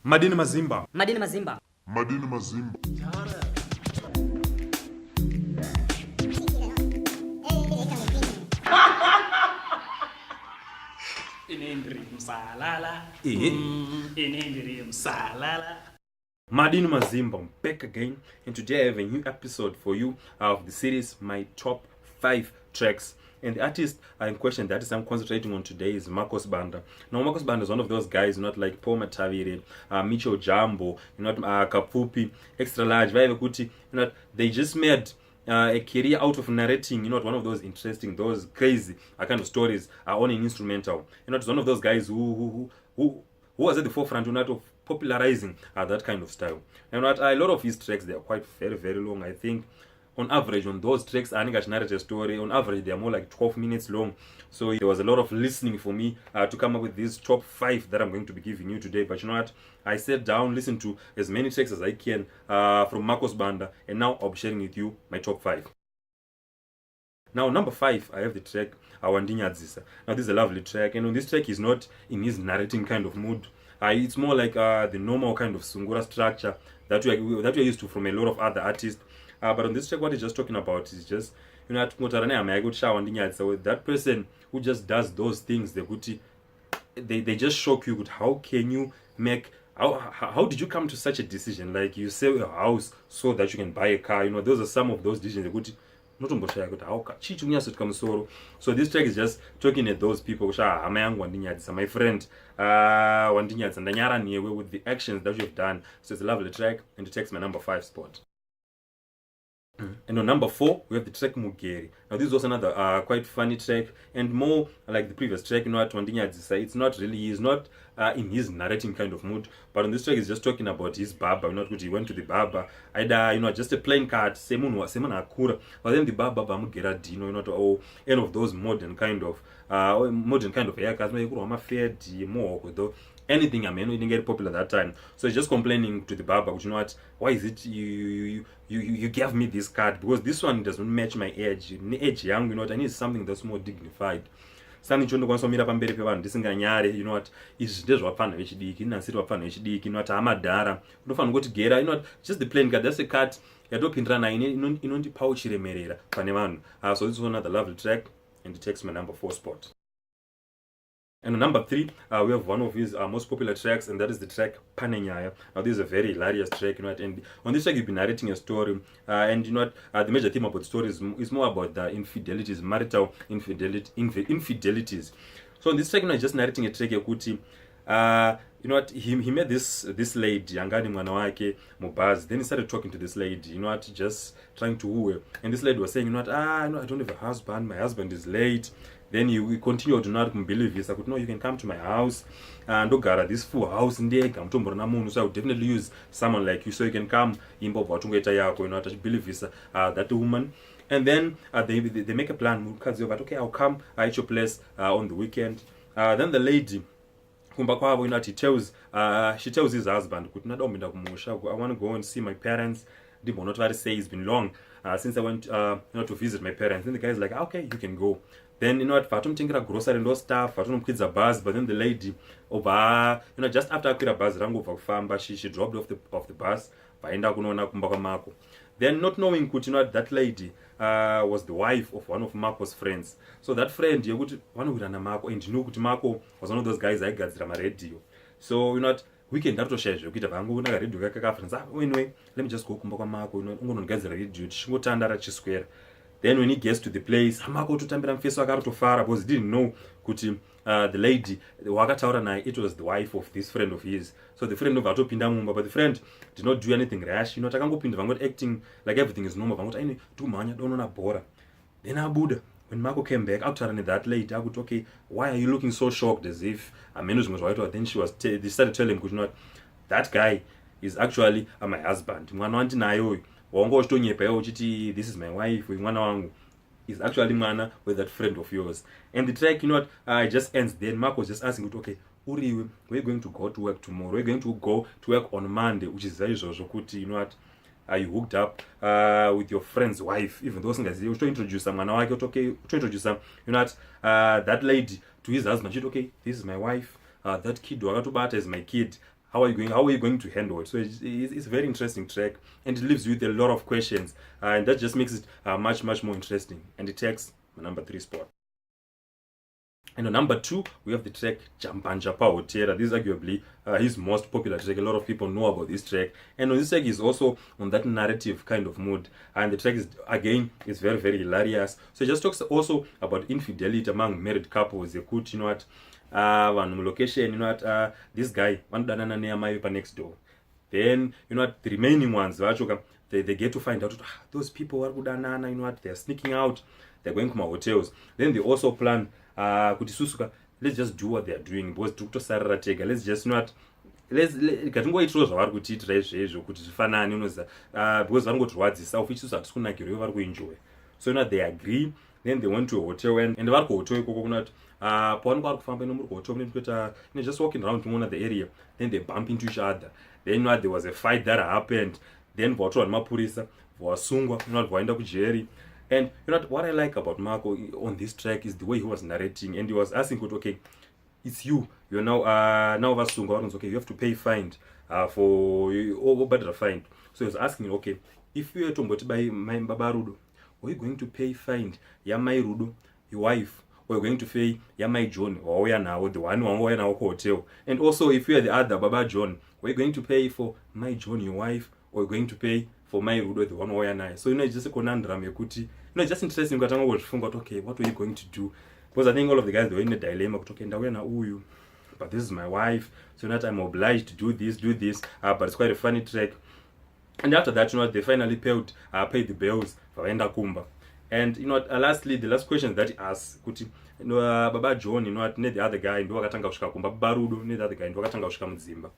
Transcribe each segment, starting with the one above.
Madini Mazimba. Madini Mazimba. Madini Mazimba. Madini Mazimba, I'm back again, and today I have a new episode for you of the series My Top 5 Tracks. And the artist in question, the artist I'm concentrating on today is Marko Sibanda. Now, Marko Sibanda is one of those guys, not like Paul Matavire, Micho Jambo, Kapupi, Extra Large, Vaikuti, they just made a career out of narrating, one of those interesting, those crazy kind of stories on an instrumental. It's one of those guys who was at the forefront of popularizing that kind of style. And a lot of his tracks, they are quite very, very long. I think on average on those tracks, I narrate a story. On average, they are more like 12 minutes long. So there was a lot of listening for me to come up with these top 5 that I'm going to be giving you today. But you know what? I sat down, listened to as many tracks as I can from Marko Sibanda, and now I'll be sharing with you my top 5. Now, number 5, I have the track Awandinyadzisa. Now, this is a lovely track, and on this track, he's not in his narrating kind of mood. It's more like the normal kind of sungura structure that we're used to from a lot of other artists. But on this track, what he's just talking about is just, that person who just does those things, they just shock you. How can you make, how did you come to such a decision? Like, you sell your house so that you can buy a car. Those are some of those decisions. So this track is just talking at those people, my friend, with the actions that you've done. So it's a lovely track, and it takes my number 5 spot. And on number 4, we have the track Mugeri. Now, this was another quite funny track, and more like the previous track. It's not really, he's not in his narrating kind of mood. But on this track, he's just talking about his barber. He went to the barber, either just a plain cut, akura. But then the barber or any of those modern kind of haircuts, more though. Anything, it didn't get popular that time. So he's just complaining to the barber, why is it you gave me this card? Because this one doesn't match my age. Young, I need something that's more dignified. Something chondokwanisa pamberi pevanhu ndisinganyare, izvi ndezvapfanha vechidiki, nasiri vapfanha vechidiki, amadhara. Unofanira kuti gera, just the plain card. That's a card yatopindirana inondipawo chiremerera pane vanhu. So this is another lovely track, and it takes my number 4 spot. And on number 3, we have one of his most popular tracks, and that is the track Panenyaya. Now, this is a very hilarious track, and on this track, you've been narrating a story, and the major theme about the story is more about the infidelities, marital infidelities. So on this track, just narrating a track, he met this lady, Yangani Mwanawake, Mubaz. Then he started talking to this lady, just trying to woo her. And this lady was saying, I don't have a husband, my husband is late. Then he continued to not believe this. I could know you can come to my house and this full house so I would definitely use someone like you so you can come believe this that woman. And then they make a plan, okay, I'll come at your place on the weekend. Then the lady she tells his husband, I want to go and see my parents. Say it's been long since I went to visit my parents. Then the guy's like, okay, you can go. Then vatomutengera grocery and stuff, vatonokwidza bus. But then the lady just after akwira bus rangobva kufamba, she dropped off the bus vaenda kunoona kumba kwaMarko. Then not knowing that lady was the wife of one of Marko's friends. So that friend yekuti vanowirana Marko, and kuti Marko was one of those guys aigadzira maradio. So weekend atoshaya zvekuita vangoona karedhio kake kafriends, anyway, let me just go kumba kwaMarko, ungonogadzira radio tichingotanda rachiswera. Then when he gets to the place, Marko totambira mufeso akarotofara, because he didn't know kuti the lady wakataura naye, it was the wife of this friend of his. So the friend atopinda mumba, but the friend did not do anything rash. Takangopinda vangoti acting like everything is normal. Vangoti aine tumhanya donona bhora. Then abuda. When Marko came back, after that lady, I would, okay, why are you looking so shocked as if I'm Then they started telling him, that guy is actually my husband. This is my wife, is actually mwana with that friend of yours. And the track, it just ends then. Marko was just asking, okay, Uriwe, we're going to go to work tomorrow. We're going to go to work on Monday, which is very kuti, you hooked up with your friend's wife, even though you to introduce someone. Now I got okay to introduce some, that lady to his husband. She okay, this is my wife. That kid wakatobata is my kid. how are you going to handle it? So it's a very interesting track, and it leaves you with a lot of questions, and that just makes it much more interesting, and it takes my number 3 spot. And on number 2, we have the track Champanja Pahotera. This is arguably his most popular track. A lot of people know about this track. And on this track, he's also on that narrative kind of mood. And the track is, again, is very hilarious. So it just talks also about infidelity among married couples. They could, you know what, one location, you know what, this guy, one danana near my next door. Then, you know what, the remaining ones, they get to find out, those people are kudanana, you know what, they're sneaking out, they're going to my hotels. Then they also plan, let's just do what they're doing, because let's just not, ngatingoitiro zvavari kutiitira izvezvo kuti zvifanane unoziva, because varingotirwadzisa ufi isusu hatisikunakirwa ivo vari kuenjoy. So you know, they agree, then they went to a hotel, and vari kuhotel ikoko kunoti pavanenge vari kufamba muri kuhotel, just walking around one of the area, then they bump into each other. Then you know, there was a fight that happened, then vatorwa nemapurisa vasungwa, you know, vaenda kujeri. And you know what I like about Marko on this track is the way he was narrating, and he was asking, okay, it's you're now vasungwa, okay, you have to pay fine for better fine. So he was asking, okay, if you are to buy my babarudo, are you going to pay fine my rudo, your wife, or you're going to pay my John, or we are now the one who are now hotel? And also, if you are the other Baba John, are you going to pay for my John, your wife, or you're going to pay for my rudo, the one who are now? So you know, it's just a conundrum. You know, it's just interesting. Okay, what were you going to do? Because I think all of the guys, they were in a dilemma. Okay, but this is my wife, so that I'm obliged to do this. But it's quite a funny track. And after that, you know, they finally paid the bills for Enda Kumba. And you know, lastly, the last question that he asked, you know, Baba John, you know, the other guy, ndo wakatanga kushika Kumba, Barudo, the other guy, ndo wakatanga kushika Mzimba.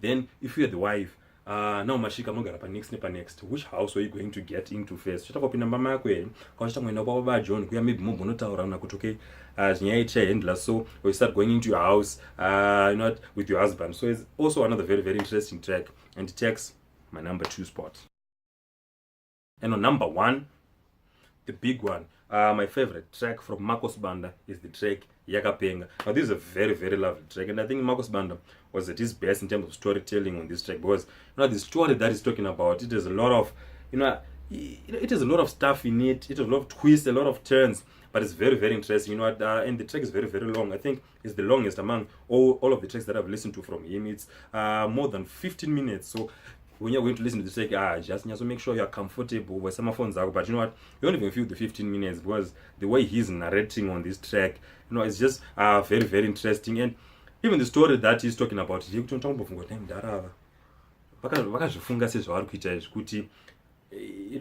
Then, if you're the wife, now mashika mogara pa next, which house are you going to get into first? Chata kopinda mama yako yeni, kwa chata mwenda kwa Baba John, kuya maybe mumbo notaura na kutoke zinyaicha endla, so or you start going into your house, you know, with your husband. So it's also another very interesting track, and it takes my number 2 spot. And on number 1, the big one, my favorite track from Marko Sibanda is the track Yakapenga. Now this is a very lovely track, and I think Marko Sibanda was at his best in terms of storytelling on this track, because you know, the story that he's talking about, it has a lot of, you know, it has a lot of stuff in it. It has a lot of twists, a lot of turns, but it's very interesting, you know. And the track is very long. I think it's the longest among all of the tracks that I've listened to from him. It's more than 15 minutes. So when you're going to listen to the track, just make sure you're comfortable with some phones out. But you know what, you don't even feel the 15 minutes, because the way he's narrating on this track, you know, it's just very interesting. And even the story that he's talking about, you know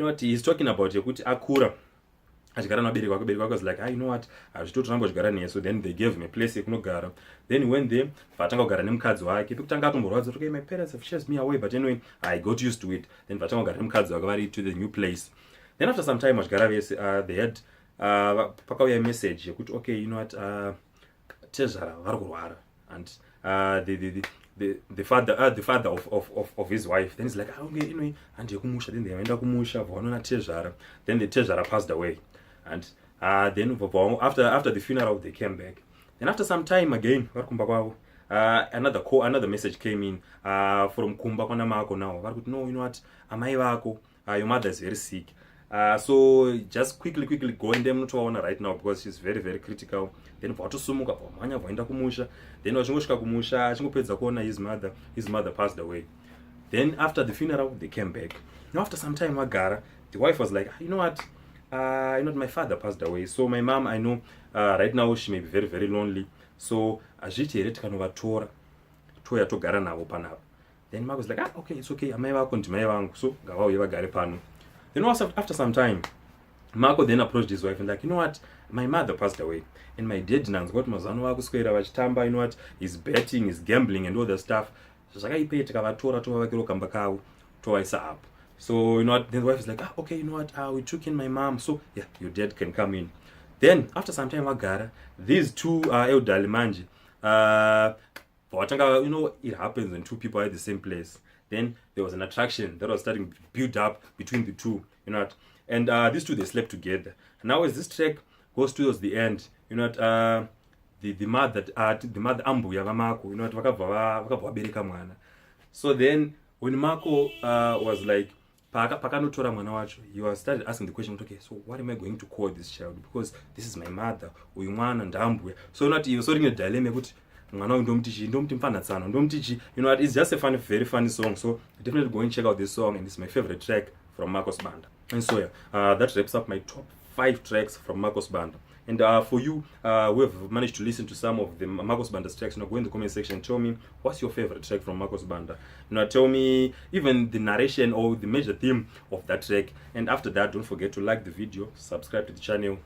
what he's talking about, akura achigara nabereki wake was like, you know what, azvitotoramba uchigara nesu. So then they gave him a place yekunogara. Then he went there, vatanga kugara nemukadzi wake. Pekutanga atomborwadza, okay, my parents have chased me away, but anyway, I got used to it. Then vatanga kugara nemukadzi wake vari to the new place. Then after some time vachigara vese, they had pakauya a message yekuti, okay, you know what, tezvara vari kurwara, and the father of his wife, then he's like, okay, you know, and kumusha. Then they went kumusha vaona tezvara. Then the tezvara passed away, and then after the funeral they came back. Then after some time again, another message came in from Kumba kwana Marko. Now no, you know what, amai vako, your mother is very sick. So just quickly go in them to right now, because she's very critical. Then vatosumuka pamhanya vaenda kumusha. Then vachingosvika kumusha, achingopedza kuona his mother passed away. Then after the funeral they came back. Now after some time agara, the wife was like, you know what, my father passed away, so my mom, I know right now she may be very lonely, so azviti here tikanovatora toya togara navo panapa. Then Marko was like, okay, it's okay, amai vako ndimai vangu, so ngavauye vagare pano. Then also after some time, Marko then approached his wife and like, you know what, my mother passed away, and my dad nan's got mazano vakuswera vachitamba, you know what, he's betting, he's gambling and all that stuff. So zvakaipe tikavatora tovavakiro kamba kavo tovaisa up. So you know what, then the wife is like, okay, you know what, we took in my mom, so yeah, your dad can come in. Then after some time vagara, these two elderly manje, you know, it happens when two people are at the same place. Then there was an attraction that was starting to build up between the two, you know what? And these two, they slept together. And now as this track goes towards the end, you know what, the mother ambuya vamako, you know, vakabva vabereka mwana. So then when Marko was like pakanotora mwana wacho, he was started asking the question, okay, so what am I going to call this child, because this is my mother, uyu mwana ndambuya. So not he was sort of in a dilemma, but mwana ndomti mfanatsana ndomti, you know, it's just a funny, very funny song. So definitely go and check out this song, and it's my favorite track from Marko Sibanda. And so yeah, that wraps up my top 5 tracks from Marko Sibanda. And for you who have managed to listen to some of the Marko Sibanda's tracks, you know, go in the comment section and tell me what's your favorite track from Marko Sibanda. You know, tell me even the narration or the major theme of that track. And after that, don't forget to like the video, subscribe to the channel.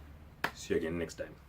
See you again next time.